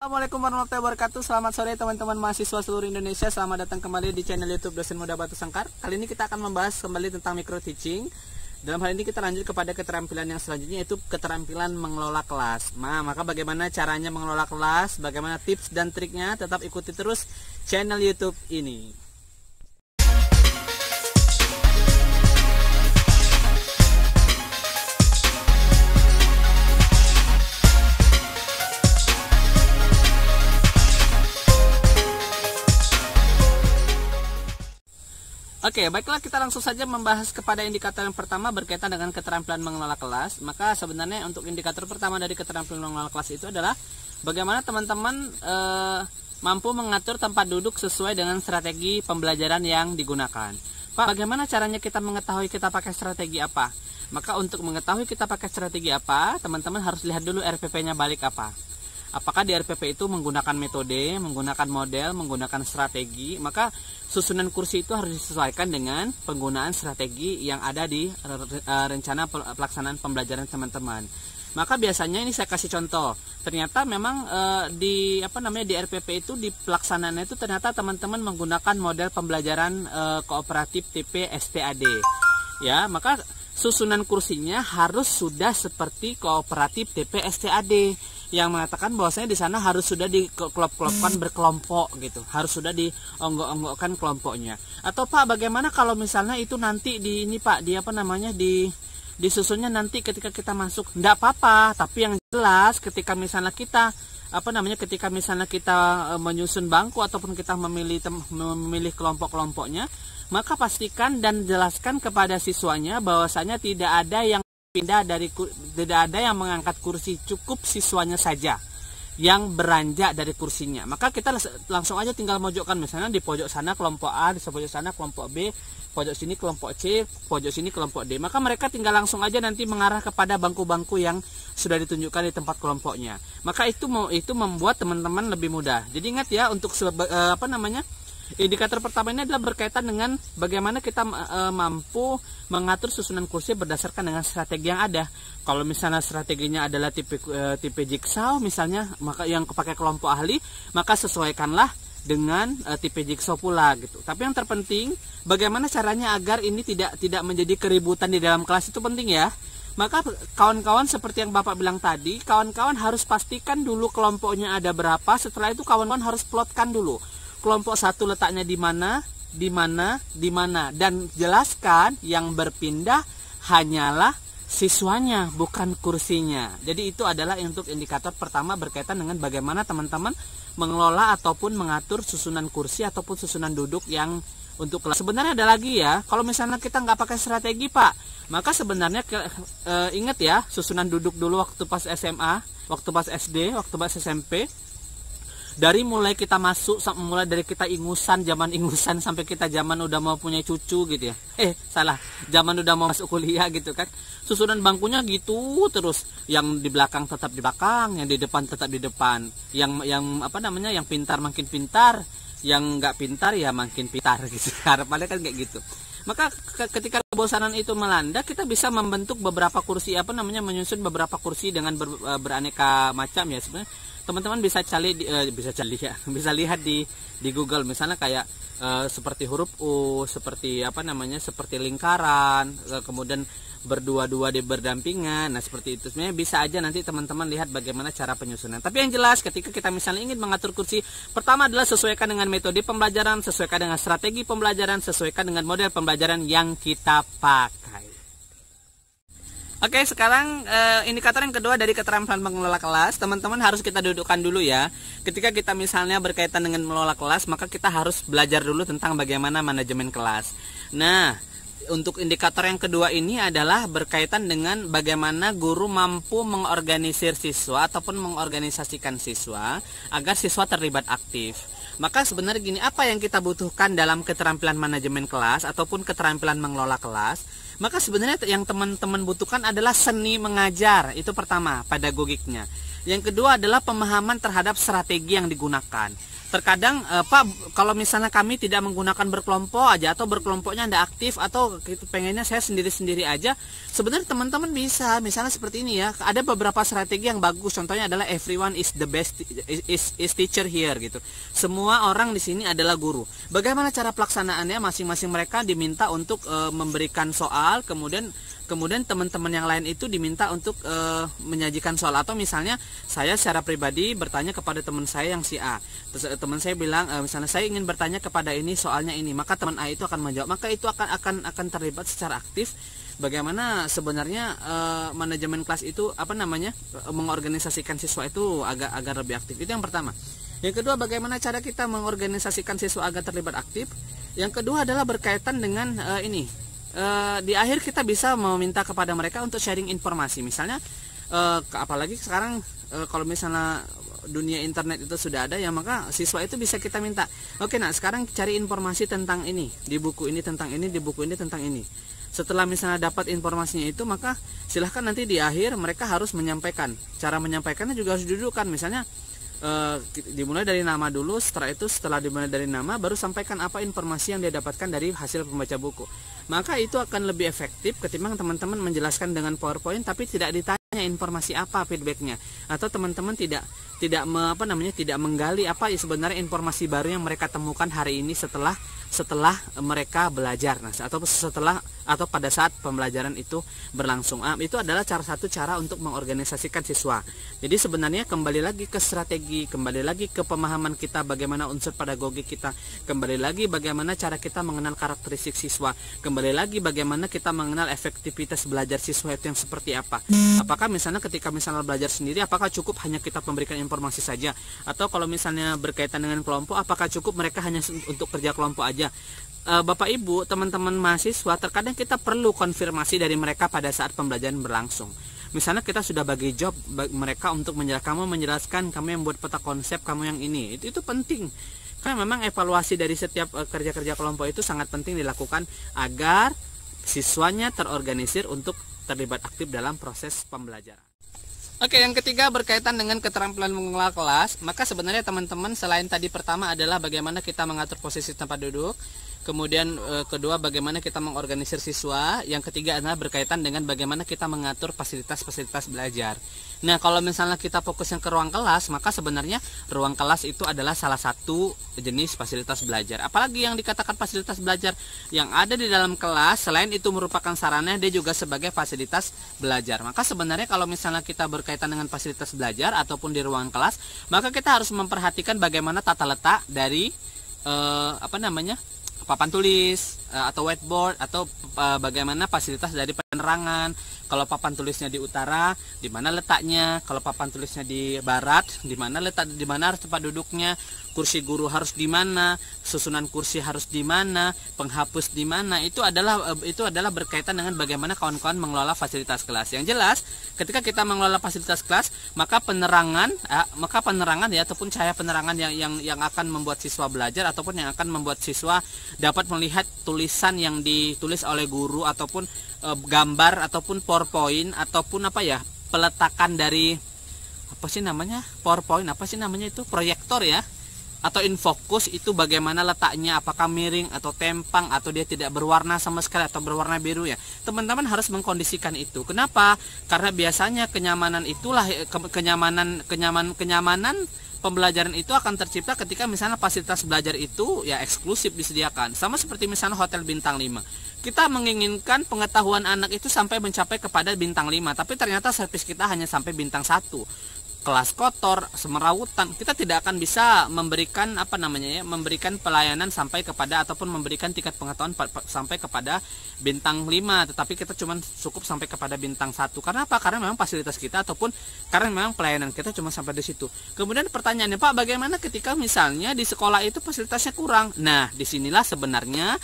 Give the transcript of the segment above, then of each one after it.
Assalamualaikum warahmatullahi wabarakatuh. Selamat sore teman-teman mahasiswa seluruh Indonesia. Selamat datang kembali di channel YouTube Dosen Muda Batu Sangkar. Kali ini kita akan membahas kembali tentang micro teaching. Dalam hal ini kita lanjut kepada keterampilan yang selanjutnya, yaitu keterampilan mengelola kelas. Maka bagaimana caranya mengelola kelas, bagaimana tips dan triknya, tetap ikuti terus channel YouTube ini. Oke, baiklah, kita langsung saja membahas kepada indikator yang pertama berkaitan dengan keterampilan mengelola kelas. Maka sebenarnya untuk indikator pertama dari keterampilan mengelola kelas itu adalah bagaimana teman-teman mampu mengatur tempat duduk sesuai dengan strategi pembelajaran yang digunakan. Pak, bagaimana caranya kita mengetahui kita pakai strategi apa? Maka untuk mengetahui kita pakai strategi apa, teman-teman harus lihat dulu RPP-nya balik apa. Apakah di RPP itu menggunakan metode, menggunakan model, menggunakan strategi. Maka susunan kursi itu harus disesuaikan dengan penggunaan strategi yang ada di rencana pelaksanaan pembelajaran teman-teman. Maka biasanya ini saya kasih contoh. Ternyata memang di RPP itu di pelaksanaannya itu ternyata teman-teman menggunakan model pembelajaran kooperatif tipe STAD. Ya, maka susunan kursinya harus sudah seperti kooperatif tipe STAD, yang mengatakan bahwasanya di sana harus sudah dikelop-kelopkan berkelompok gitu, harus sudah dionggok-onggokkan kelompoknya. Atau Pak, bagaimana kalau misalnya itu nanti di ini Pak, disusunnya nanti ketika kita masuk? Enggak apa-apa, tapi yang jelas ketika misalnya kita menyusun bangku ataupun kita memilih kelompok-kelompoknya, maka pastikan dan jelaskan kepada siswanya bahwasanya tidak ada yang mengangkat kursi, cukup siswanya saja yang beranjak dari kursinya. Maka kita langsung aja tinggal mojokkan, misalnya di pojok sana kelompok A, di pojok sana kelompok B, pojok sini kelompok C, pojok sini kelompok D. Maka mereka tinggal langsung aja nanti mengarah kepada bangku-bangku yang sudah ditunjukkan di tempat kelompoknya. Maka itu membuat teman-teman lebih mudah. Jadi ingat ya, untuk indikator pertama ini adalah berkaitan dengan bagaimana kita mampu mengatur susunan kursi berdasarkan dengan strategi yang ada. Kalau misalnya strateginya adalah tipe jigsaw misalnya, maka yang pakai kelompok ahli, maka sesuaikanlah dengan tipe jigsaw pula gitu. Tapi yang terpenting bagaimana caranya agar ini tidak menjadi keributan di dalam kelas, itu penting ya. Maka kawan-kawan seperti yang Bapak bilang tadi, kawan-kawan harus pastikan dulu kelompoknya ada berapa. Setelah itu kawan-kawan harus plotkan dulu kelompok satu letaknya di mana, dan jelaskan yang berpindah hanyalah siswanya, bukan kursinya. Jadi itu adalah untuk indikator pertama berkaitan dengan bagaimana teman-teman mengelola ataupun mengatur susunan kursi ataupun susunan duduk yang untuk kelas. Sebenarnya ada lagi ya, kalau misalnya kita nggak pakai strategi Pak, maka sebenarnya ingat ya, susunan duduk dulu waktu pas SMA, waktu pas SD, waktu pas SMP. Dari mulai kita masuk, mulai dari kita zaman ingusan sampai kita zaman udah mau punya cucu gitu ya. Zaman udah mau masuk kuliah gitu kan. Susunan bangkunya gitu terus. Yang di belakang tetap di belakang, yang di depan tetap di depan. Yang pintar makin pintar, yang nggak pintar ya makin pintar gitu. Harapannya kan kayak gitu. Maka ketika kebosanan itu melanda, kita bisa membentuk beberapa kursi, menyusun beberapa kursi dengan beraneka macam ya sebenarnya. Teman-teman bisa lihat di Google, misalnya kayak seperti huruf U, seperti seperti lingkaran, kemudian berdua-dua berdampingan. Nah, seperti itu sebenarnya bisa aja nanti teman-teman lihat bagaimana cara penyusunan. Tapi yang jelas ketika kita misalnya ingin mengatur kursi, pertama adalah sesuaikan dengan metode pembelajaran, sesuaikan dengan strategi pembelajaran, sesuaikan dengan model pembelajaran yang kita pakai. Oke, sekarang indikator yang kedua dari keterampilan mengelola kelas, teman-teman harus kita dudukkan dulu ya. Ketika kita misalnya berkaitan dengan mengelola kelas, maka kita harus belajar dulu tentang bagaimana manajemen kelas. Nah, untuk indikator yang kedua ini adalah berkaitan dengan bagaimana guru mampu mengorganisir siswa ataupun mengorganisasikan siswa agar siswa terlibat aktif. Maka sebenarnya gini, apa yang kita butuhkan dalam keterampilan manajemen kelas ataupun keterampilan mengelola kelas? Maka sebenarnya yang teman-teman butuhkan adalah seni mengajar, itu pertama, pedagogiknya. Yang kedua adalah pemahaman terhadap strategi yang digunakan. terkadang Pak, kalau misalnya kami tidak menggunakan berkelompok aja, atau berkelompoknya tidak aktif, atau pengennya saya sendiri-sendiri aja. Sebenarnya teman-teman bisa, misalnya seperti ini ya, ada beberapa strategi yang bagus. Contohnya adalah everyone is the best is teacher here gitu. Semua orang di sini adalah guru. Bagaimana cara pelaksanaannya? Masing-masing mereka diminta untuk memberikan soal, kemudian teman-teman yang lain itu diminta untuk menyajikan soal. Atau misalnya saya secara pribadi bertanya kepada teman saya yang si A. Terus teman saya bilang misalnya saya ingin bertanya kepada ini soalnya ini, maka teman A itu akan menjawab. Maka itu akan terlibat secara aktif bagaimana sebenarnya manajemen kelas itu mengorganisasikan siswa itu agar lebih aktif. Itu yang pertama. Yang kedua, bagaimana cara kita mengorganisasikan siswa agar terlibat aktif. Yang kedua adalah berkaitan dengan di akhir kita bisa meminta kepada mereka untuk sharing informasi. Misalnya apalagi sekarang kalau misalnya dunia internet itu sudah ada ya, maka siswa itu bisa kita minta, oke, nah sekarang cari informasi tentang ini, di buku ini tentang ini, di buku ini tentang ini. Setelah misalnya dapat informasinya itu, maka silahkan nanti di akhir mereka harus menyampaikan. Cara menyampaikannya juga harus didudukkan. Misalnya dimulai dari nama dulu, setelah dimulai dari nama baru sampaikan apa informasi yang dia dapatkan dari hasil pembaca buku. Maka itu akan lebih efektif ketimbang teman-teman menjelaskan dengan PowerPoint tapi tidak ditanya informasi apa feedbacknya, atau teman-teman tidak menggali apa sebenarnya informasi baru yang mereka temukan hari ini setelah mereka belajar, atau pada saat pembelajaran itu berlangsung. Itu adalah satu cara untuk mengorganisasikan siswa. Jadi sebenarnya kembali lagi ke strategi, kembali lagi ke pemahaman kita bagaimana unsur pedagogi kita, kembali lagi bagaimana cara kita mengenal karakteristik siswa, kembali lagi bagaimana kita mengenal efektivitas belajar siswa itu yang seperti apa. Apakah misalnya ketika belajar sendiri, apakah cukup hanya kita memberikan informasi saja, atau kalau misalnya berkaitan dengan kelompok, apakah cukup mereka hanya untuk kerja kelompok aja. Bapak Ibu, teman-teman mahasiswa, terkadang kita perlu konfirmasi dari mereka pada saat pembelajaran berlangsung. Misalnya kita sudah bagi job mereka untuk kamu menjelaskan, kamu yang buat peta konsep, kamu yang ini. Itu penting. Karena memang evaluasi dari setiap kerja-kerja kelompok itu sangat penting dilakukan agar siswanya terorganisir untuk terlibat aktif dalam proses pembelajaran. Oke, yang ketiga berkaitan dengan keterampilan mengelola kelas. Maka sebenarnya teman-teman, selain tadi pertama adalah bagaimana kita mengatur posisi tempat duduk, kemudian kedua bagaimana kita mengorganisir siswa, yang ketiga adalah berkaitan dengan bagaimana kita mengatur fasilitas-fasilitas belajar. Nah, kalau misalnya kita fokusnya ke ruang kelas, maka sebenarnya ruang kelas itu adalah salah satu jenis fasilitas belajar. Apalagi yang dikatakan fasilitas belajar yang ada di dalam kelas, selain itu merupakan sarana, dia juga sebagai fasilitas belajar. Maka sebenarnya kalau misalnya kita berkaitan dengan fasilitas belajar ataupun di ruang kelas, maka kita harus memperhatikan bagaimana tata letak dari papan tulis atau whiteboard, atau bagaimana fasilitas dari penerangan. Kalau papan tulisnya di utara, di mana letaknya? Kalau papan tulisnya di barat, di mana harus tempat duduknya? Kursi guru harus di mana? Susunan kursi harus di mana? Penghapus di mana? Itu adalah berkaitan dengan bagaimana kawan-kawan mengelola fasilitas kelas. Yang jelas, ketika kita mengelola fasilitas kelas, maka penerangan ya, ataupun cahaya penerangan yang akan membuat siswa belajar, ataupun yang akan membuat siswa dapat melihat tulisan yang ditulis oleh guru, ataupun gambar, ataupun PowerPoint, ataupun peletakan dari PowerPoint, proyektor ya, atau infocus itu bagaimana letaknya, apakah miring atau tempang, atau dia tidak berwarna sama sekali atau berwarna biru ya. Teman-teman harus mengkondisikan itu. Kenapa? Karena biasanya kenyamanan pembelajaran itu akan tercipta ketika misalnya fasilitas belajar itu ya eksklusif disediakan. Sama seperti misalnya hotel bintang 5. Kita menginginkan pengetahuan anak itu sampai mencapai kepada bintang 5, tapi ternyata servis kita hanya sampai bintang 1. Kelas kotor, semerawutan, kita tidak akan bisa memberikan memberikan pelayanan sampai kepada, ataupun memberikan tingkat pengetahuan sampai kepada bintang 5, tetapi kita cuma cukup sampai kepada bintang 1. Karena apa? Karena memang fasilitas kita, ataupun karena memang pelayanan kita cuma sampai di situ. Kemudian pertanyaannya, Pak, bagaimana ketika misalnya di sekolah itu fasilitasnya kurang? Nah, disinilah sebenarnya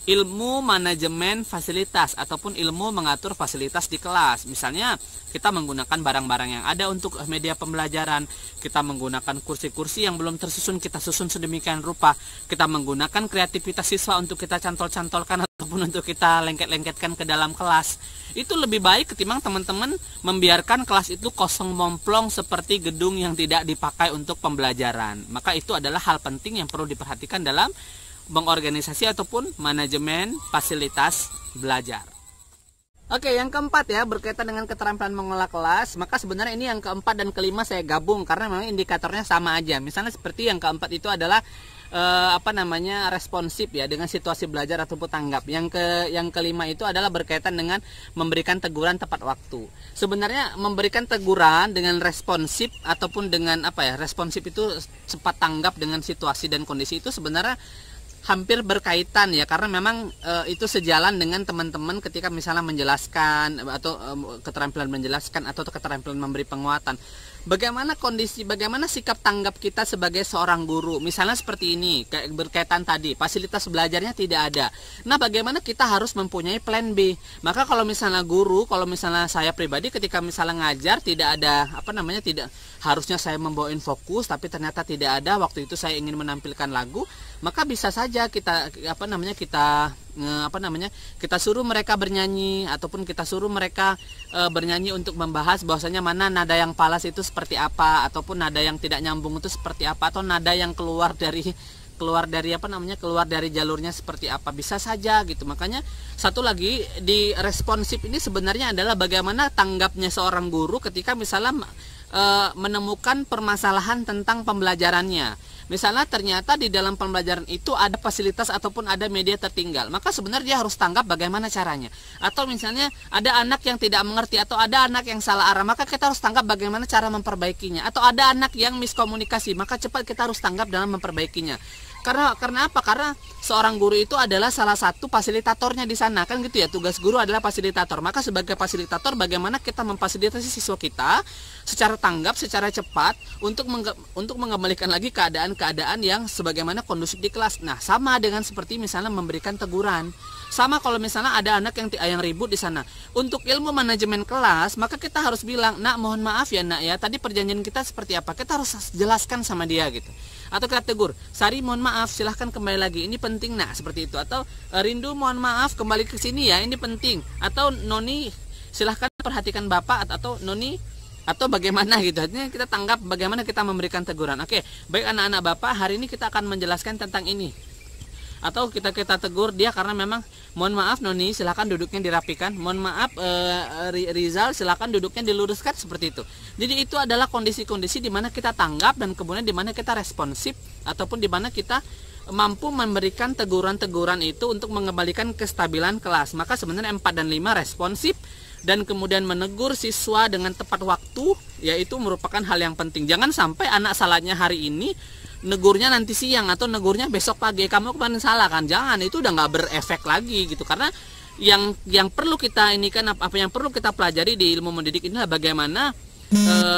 ilmu manajemen fasilitas ataupun ilmu mengatur fasilitas di kelas. Misalnya kita menggunakan barang-barang yang ada untuk media pembelajaran, kita menggunakan kursi-kursi yang belum tersusun, kita susun sedemikian rupa, kita menggunakan kreativitas siswa untuk kita cantol-cantolkan atau ataupun untuk kita lengket-lengketkan ke dalam kelas. Itu lebih baik ketimbang teman-teman membiarkan kelas itu kosong momplong seperti gedung yang tidak dipakai untuk pembelajaran. Maka itu adalah hal penting yang perlu diperhatikan dalam mengorganisasi ataupun manajemen fasilitas belajar. Oke, yang keempat ya, berkaitan dengan keterampilan mengelola kelas. Maka sebenarnya ini yang keempat dan kelima saya gabung karena memang indikatornya sama aja. Misalnya seperti yang keempat itu adalah responsif ya dengan situasi belajar ataupun tanggap. Yang kelima itu adalah berkaitan dengan memberikan teguran tepat waktu. Sebenarnya memberikan teguran dengan responsif ataupun dengan responsif itu cepat tanggap dengan situasi dan kondisi itu sebenarnya hampir berkaitan ya, karena memang itu sejalan dengan teman-teman ketika misalnya menjelaskan atau keterampilan menjelaskan atau keterampilan memberi penguatan. Bagaimana sikap tanggap kita sebagai seorang guru? Misalnya seperti ini, kayak berkaitan tadi, fasilitas belajarnya tidak ada. Nah, bagaimana kita harus mempunyai plan B? Maka kalau misalnya saya pribadi ketika misalnya ngajar tidak ada tidak harusnya saya membawain fokus tapi ternyata tidak ada, waktu itu saya ingin menampilkan lagu, maka bisa saja kita kita suruh mereka bernyanyi ataupun kita suruh mereka bernyanyi untuk membahas bahwasanya mana nada yang falas itu seperti apa, ataupun nada yang tidak nyambung itu seperti apa, atau nada yang keluar dari jalurnya seperti apa, bisa saja gitu. Makanya satu lagi di responsif ini sebenarnya adalah bagaimana tanggapnya seorang guru ketika misalnya menemukan permasalahan tentang pembelajarannya. Misalnya ternyata di dalam pembelajaran itu ada fasilitas ataupun ada media tertinggal, maka sebenarnya dia harus tanggap bagaimana caranya. Atau misalnya ada anak yang tidak mengerti atau ada anak yang salah arah, maka kita harus tanggap bagaimana cara memperbaikinya. Atau ada anak yang miskomunikasi, maka cepat kita harus tanggap dalam memperbaikinya. Karena apa? Karena seorang guru itu adalah salah satu fasilitatornya di sana, kan gitu ya. Tugas guru adalah fasilitator. Maka sebagai fasilitator bagaimana kita memfasilitasi siswa kita secara tanggap, secara cepat untuk mengembalikan lagi keadaan yang sebagaimana kondusif di kelas. Nah, sama dengan seperti misalnya memberikan teguran. Sama kalau misalnya ada anak yang ribut di sana. Untuk ilmu manajemen kelas, maka kita harus bilang, "Nak, mohon maaf ya, Nak ya. Tadi perjanjian kita seperti apa?" Kita harus jelaskan sama dia gitu. Atau kita tegur, "Sari, mohon maaf, silahkan kembali lagi. Ini penting, Nak." Seperti itu. Atau Rindu, mohon maaf, kembali ke sini ya. Ini penting. Atau Noni, silahkan perhatikan Bapak atau Noni, atau bagaimana gitu. Artinya kita tanggap bagaimana kita memberikan teguran. Oke, baik anak-anak Bapak, hari ini kita akan menjelaskan tentang ini. Atau kita tegur dia karena memang, "Mohon maaf Noni, silakan duduknya dirapikan. Mohon maaf Rizal, silakan duduknya diluruskan." Seperti itu. Jadi itu adalah kondisi-kondisi di mana kita tanggap dan kemudian di mana kita responsif ataupun di mana kita mampu memberikan teguran-teguran itu untuk mengembalikan kestabilan kelas. Maka sebenarnya 4 dan 5 responsif dan kemudian menegur siswa dengan tepat waktu, yaitu merupakan hal yang penting. Jangan sampai anak salahnya hari ini negurnya nanti siang atau negurnya besok pagi. Kamu kemarin salah kan? Jangan, itu udah nggak berefek lagi gitu. Karena yang perlu kita ini kan apa yang perlu kita pelajari di ilmu mendidik inilah bagaimana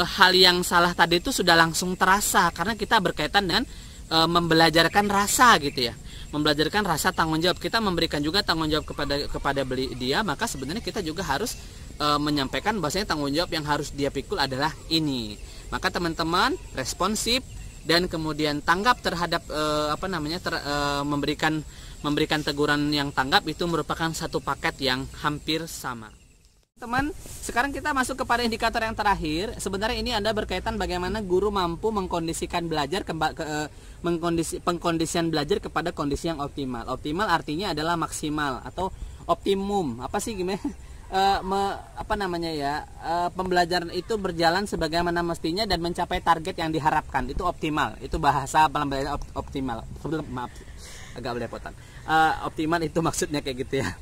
hal yang salah tadi itu sudah langsung terasa, karena kita berkaitan dengan membelajarkan rasa gitu ya. Membelajarkan rasa tanggung jawab. Kita memberikan juga tanggung jawab kepada dia, maka sebenarnya kita juga harus menyampaikan bahwasanya tanggung jawab yang harus dia pikul adalah ini. Maka teman-teman responsif dan kemudian tanggap terhadap memberikan teguran yang tanggap itu merupakan satu paket yang hampir sama. Teman, sekarang kita masuk kepada indikator yang terakhir. Sebenarnya ini Anda berkaitan bagaimana guru mampu mengkondisikan belajar pengkondisian belajar kepada kondisi yang optimal. Optimal artinya adalah maksimal atau optimum. Apa sih gimana? Pembelajaran itu berjalan sebagaimana mestinya dan mencapai target yang diharapkan. Itu optimal. Itu bahasa pembelajaran optimal. Maaf, agak belepotan. Optimal itu maksudnya kayak gitu ya.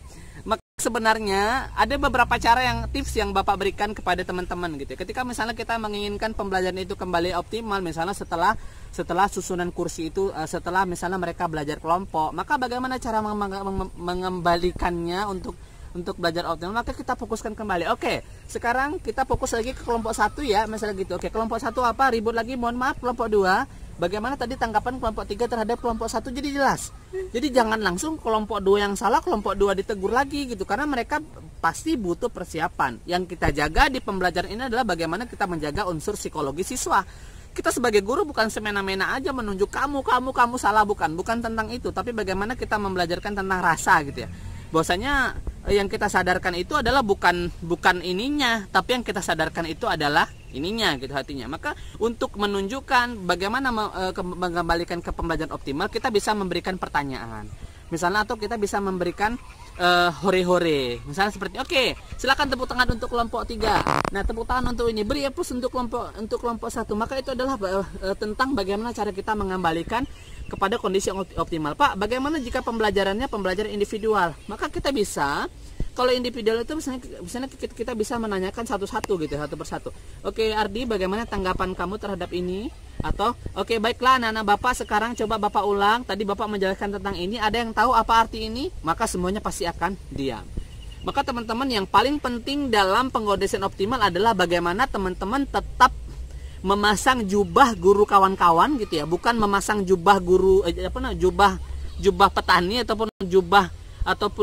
Maka sebenarnya ada beberapa tips yang Bapak berikan kepada teman-teman gitu. Ketika misalnya kita menginginkan pembelajaran itu kembali optimal, misalnya setelah susunan kursi itu, setelah misalnya mereka belajar kelompok, maka bagaimana cara mengembalikannya untuk belajar optimal? Maka kita fokuskan kembali. Oke, sekarang kita fokus lagi ke kelompok 1 ya, misalnya gitu. Oke, kelompok 1 apa? Ribut lagi, mohon maaf. Kelompok 2, bagaimana tadi tanggapan kelompok 3 terhadap kelompok 1? Jadi jelas. Jadi jangan langsung kelompok 2 yang salah, kelompok 2 ditegur lagi gitu. Karena mereka pasti butuh persiapan. Yang kita jaga di pembelajaran ini adalah bagaimana kita menjaga unsur psikologi siswa. Kita sebagai guru bukan semena-mena aja menunjuk kamu salah, bukan tentang itu, tapi bagaimana kita membelajarkan tentang rasa gitu ya. bahwasanya yang kita sadarkan itu adalah bukan ininya, tapi yang kita sadarkan itu adalah ininya gitu hatinya. Maka untuk menunjukkan bagaimana mengembalikan ke pembelajaran optimal, kita bisa memberikan pertanyaan misalnya, atau kita bisa memberikan hore-hore misalnya seperti oke, silakan tepuk tangan untuk kelompok 3. Nah, tepuk tangan untuk ini, beri plus untuk kelompok 1. Maka itu adalah tentang bagaimana cara kita mengembalikan kepada kondisi yang optimal. Pak, bagaimana jika pembelajaran individual? Maka kita bisa, kalau individual itu misalnya kita bisa menanyakan satu-satu gitu, satu persatu. Oke, Ardi, bagaimana tanggapan kamu terhadap ini? Atau oke, baiklah anak-anak Bapak, sekarang coba Bapak ulang. Tadi Bapak menjelaskan tentang ini, ada yang tahu apa arti ini? Maka semuanya pasti akan diam. Maka teman-teman, yang paling penting dalam pengkondisian optimal adalah bagaimana teman-teman tetap memasang jubah guru kawan-kawan gitu ya, bukan memasang jubah guru jubah petani ataupun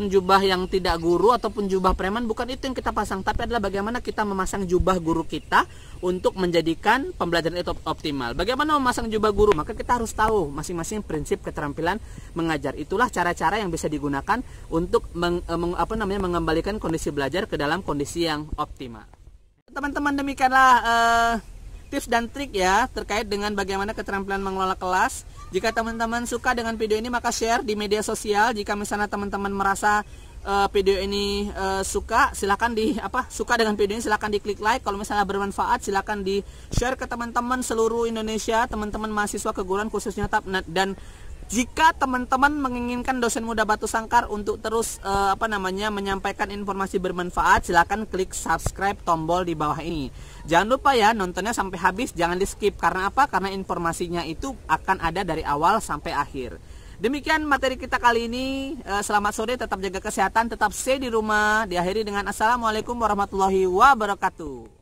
jubah yang tidak guru ataupun jubah preman, bukan itu yang kita pasang, tapi adalah bagaimana kita memasang jubah guru kita untuk menjadikan pembelajaran itu optimal. Bagaimana memasang jubah guru? Maka kita harus tahu masing-masing prinsip keterampilan mengajar. Itulah cara-cara yang bisa digunakan untuk mengembalikan kondisi belajar ke dalam kondisi yang optimal. Teman-teman, demikianlah tips dan trik ya terkait dengan bagaimana keterampilan mengelola kelas. Jika teman-teman suka dengan video ini, maka share di media sosial. Jika misalnya teman-teman merasa video ini suka, silakan suka dengan video ini, silakan diklik like. Kalau misalnya bermanfaat, silakan di share ke teman-teman seluruh Indonesia, teman-teman mahasiswa keguruan khususnya TAP. Dan jika teman-teman menginginkan dosen muda Batu Sangkar untuk terus menyampaikan informasi bermanfaat, silakan klik subscribe tombol di bawah ini. Jangan lupa ya, nontonnya sampai habis, jangan di skip. Karena apa? Karena informasinya itu akan ada dari awal sampai akhir. Demikian materi kita kali ini. Selamat sore, tetap jaga kesehatan, tetap stay di rumah. Diakhiri dengan Assalamualaikum warahmatullahi wabarakatuh.